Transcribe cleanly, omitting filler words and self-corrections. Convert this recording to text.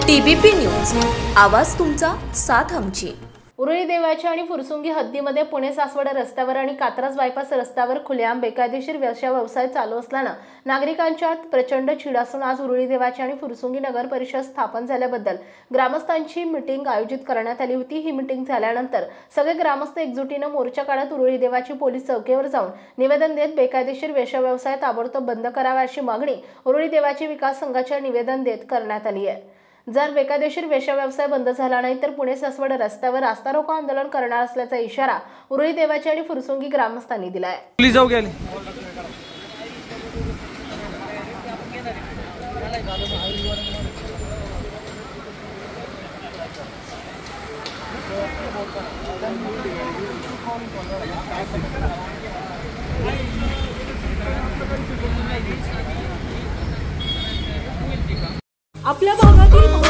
TBP news, आवाज तुमचा, साथ आमची। उरुळी देवाची आणि फुरसुंगी हद्दीमध्ये पुणे सासवड रस्त्यावर आणि कात्रज बायपास रस्त्यावर खुलेआम बेकायदेशीर व्यवसाय चालू असल्यानं नागरिकांच्यात प्रचंड चीड असून आज उरुळी देवाची आणि फुरसुंगी नगर परिषद स्थापन झाल्याबद्दल ग्रामस्थांची मीटिंग आयोजित करण्यात आली होती। ही मीटिंग झाल्यानंतर सगळे ग्रामस्थ एकजुटीने मोर्चा काढत उरुळी देवाची पोलीस चौकीवर जाऊन निवेदन देत बेकायदेशीर व्यवसाय ताबडतोब बंद करावा अशी मागणी उरुळी देवाची विकास संघाच्या निवेदन देत करण्यात आली आहे। जर बेकायदेशीर व्यवसाय बंद झाला नाही तर पुणे सासवड रस्त्यावर रास्ता रोको आंदोलन करणार असल्याचा इशारा उरुळी देवाची आणि फुरसुंगी ग्रामस्थांनी दिला आहे। प्लीज जाऊ गेले आपल्या भागातील